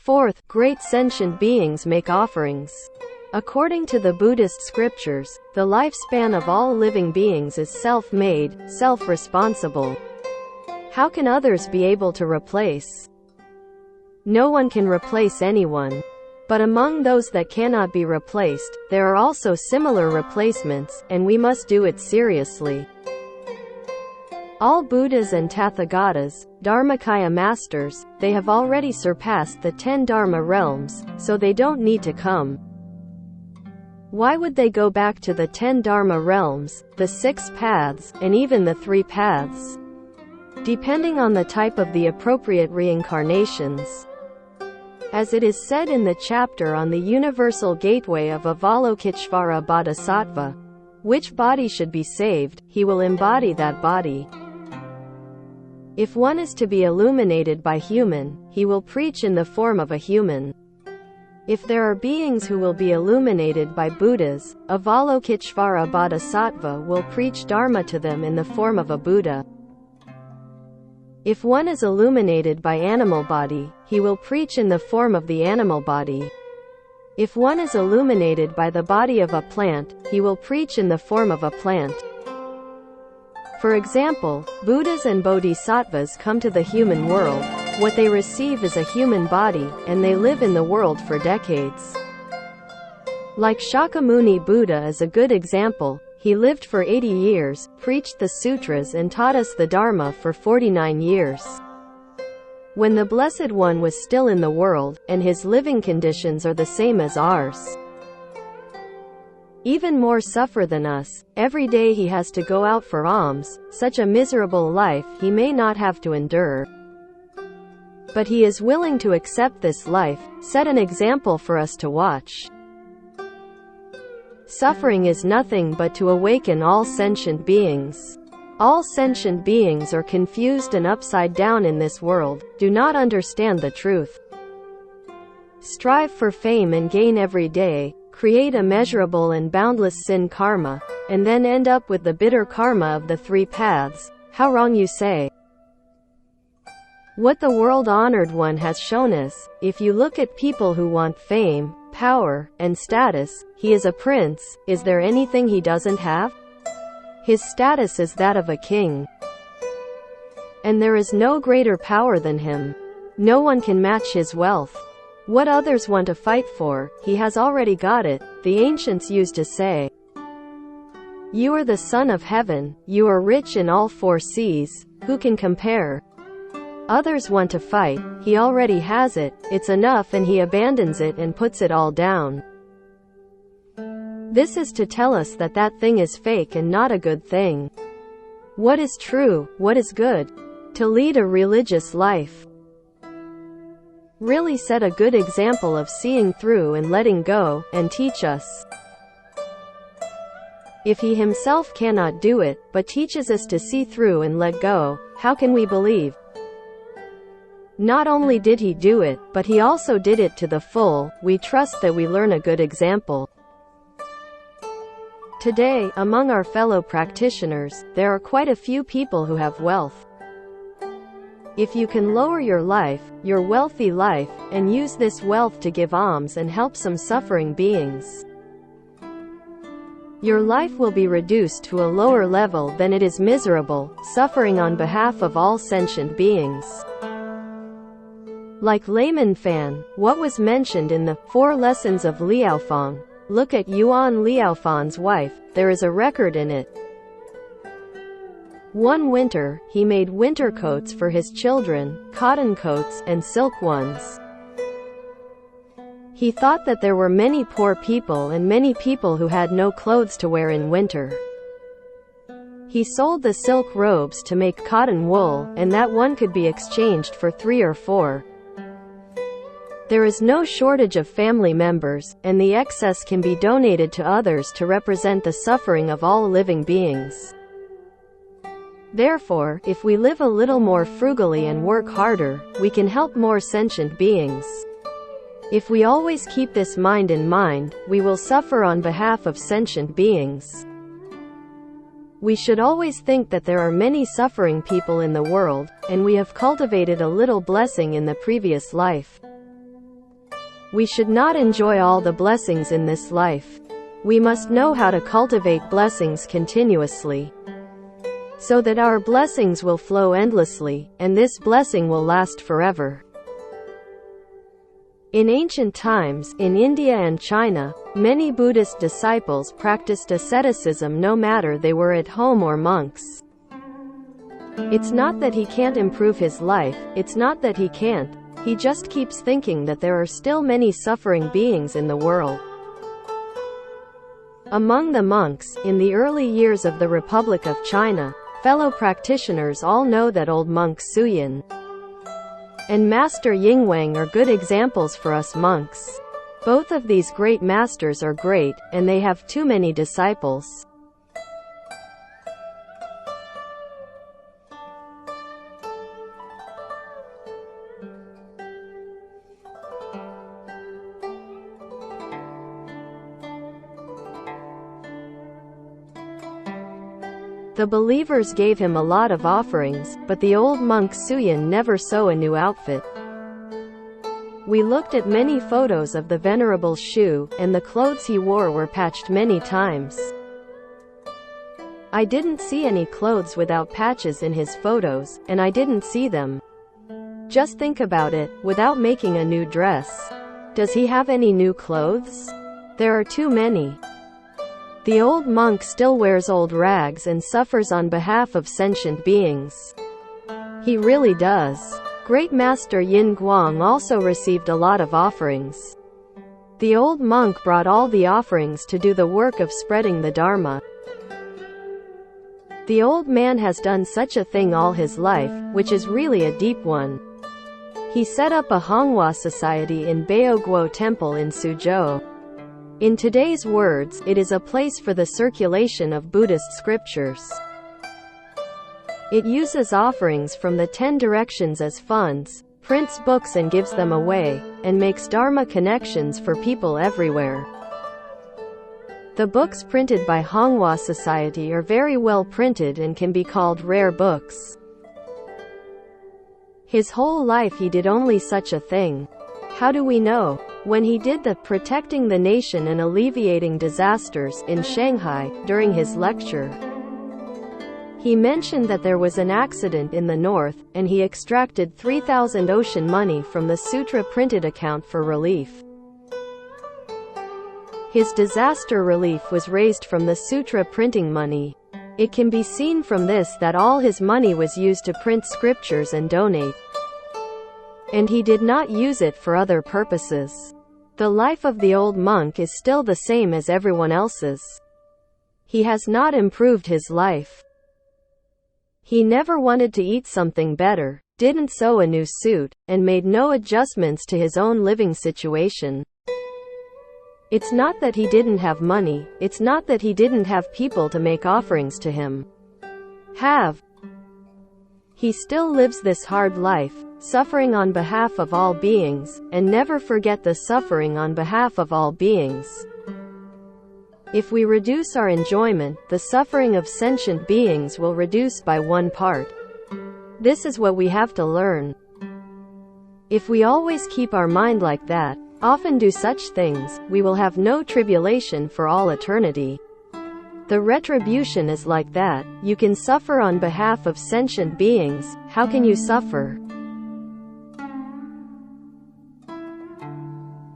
Fourth, great sentient beings make offerings. According to the Buddhist scriptures, the lifespan of all living beings is self-made, self-responsible. How can others be able to replace? No one can replace anyone. But among those that cannot be replaced, there are also similar replacements, and we must do it seriously. All Buddhas and Tathagatas, Dharmakaya masters, they have already surpassed the 10 Dharma realms, so they don't need to come. Why would they go back to the 10 Dharma realms, the 6 paths, and even the 3 paths? Depending on the type of the appropriate reincarnations. As it is said in the chapter on the universal gateway of Avalokiteshvara Bodhisattva, which body should be saved, he will embody that body. If one is to be illuminated by human, he will preach in the form of a human. If there are beings who will be illuminated by Buddhas, Avalokiteshvara Bodhisattva will preach Dharma to them in the form of a Buddha. If one is illuminated by animal body, he will preach in the form of the animal body. If one is illuminated by the body of a plant, he will preach in the form of a plant. For example, Buddhas and Bodhisattvas come to the human world. What they receive is a human body, and they live in the world for decades. Like Shakyamuni Buddha is a good example. He lived for 80 years, preached the sutras and taught us the Dharma for 49 years. When the Blessed One was still in the world, and his living conditions are the same as ours. Even more suffer than us. Every day he has to go out for alms, such a miserable life he may not have to endure. But he is willing to accept this life, set an example for us to watch. Suffering is nothing but to awaken all sentient beings. All sentient beings are confused and upside down in this world, do not understand the truth. Strive for fame and gain every day, create immeasurable and boundless sin karma, and then end up with the bitter karma of the 3 paths. How wrong, you say? What the world-honored one has shown us, if you look at people who want fame, power, and status, he is a prince. Is there anything he doesn't have? His status is that of a king. And there is no greater power than him. No one can match his wealth. What others want to fight for, he has already got it, the ancients used to say. You are the son of heaven, you are rich in all 4 seas, who can compare? Others want to fight, he already has it, it's enough, and he abandons it and puts it all down. This is to tell us that that thing is fake and not a good thing. What is true, what is good? To lead a religious life. Really set a good example of seeing through and letting go, and teach us. If he himself cannot do it, but teaches us to see through and let go, how can we believe? Not only did he do it, but he also did it to the full. We trust that we learn a good example. Today, among our fellow practitioners, there are quite a few people who have wealth. If you can lower your life, your wealthy life, and use this wealth to give alms and help some suffering beings, your life will be reduced to a lower level than it is miserable, suffering on behalf of all sentient beings. Like Layman Fan, what was mentioned in the 4 Lessons of Liaofang? Look at Yuan Liaofan's wife, there is a record in it. One winter, he made winter coats for his children, cotton coats, and silk ones. He thought that there were many poor people and many people who had no clothes to wear in winter. He sold the silk robes to make cotton wool, and that one could be exchanged for 3 or 4. There is no shortage of family members, and the excess can be donated to others to represent the suffering of all living beings. Therefore, if we live a little more frugally and work harder, we can help more sentient beings. If we always keep this mind in mind, we will suffer on behalf of sentient beings. We should always think that there are many suffering people in the world, and we have cultivated a little blessing in the previous life. We should not enjoy all the blessings in this life. We must know how to cultivate blessings continuously, so that our blessings will flow endlessly, and this blessing will last forever. In ancient times, in India and China, many Buddhist disciples practiced asceticism no matter they were at home or monks. It's not that he can't improve his life, it's not that he can't, he just keeps thinking that there are still many suffering beings in the world. Among the monks, in the early years of the Republic of China, fellow practitioners all know that old monk Suyin and Master Yingwang are good examples for us monks. Both of these great masters are great, and they have too many disciples. The believers gave him a lot of offerings, but the old monk Suyin never saw a new outfit. We looked at many photos of the Venerable Shu, and the clothes he wore were patched many times. I didn't see any clothes without patches in his photos, and I didn't see them. Just think about it, without making a new dress. Does he have any new clothes? There are too many. The old monk still wears old rags and suffers on behalf of sentient beings. He really does. Great Master Yin Guang also received a lot of offerings. The old monk brought all the offerings to do the work of spreading the Dharma. The old man has done such a thing all his life, which is really a deep one. He set up a Honghua society in Baoguo Temple in Suzhou. In today's words, it is a place for the circulation of Buddhist scriptures. It uses offerings from the 10 directions as funds, prints books and gives them away, and makes Dharma connections for people everywhere. The books printed by Honghua Society are very well printed and can be called rare books. His whole life he did only such a thing. How do we know? When he did the protecting the nation and alleviating disasters in Shanghai, during his lecture, he mentioned that there was an accident in the north, and he extracted 3,000 ocean money from the Sutra printed account for relief. His disaster relief was raised from the Sutra printing money. It can be seen from this that all his money was used to print scriptures and donate. And he did not use it for other purposes. The life of the old monk is still the same as everyone else's. He has not improved his life. He never wanted to eat something better, didn't sew a new suit, and made no adjustments to his own living situation. It's not that he didn't have money, it's not that he didn't have people to make offerings to him. He still lives this hard life, suffering on behalf of all beings, and never forget the suffering on behalf of all beings. If we reduce our enjoyment, the suffering of sentient beings will reduce by 1 part. This is what we have to learn. If we always keep our mind like that, often do such things, we will have no tribulation for all eternity. The retribution is like that. You can suffer on behalf of sentient beings. How can you suffer?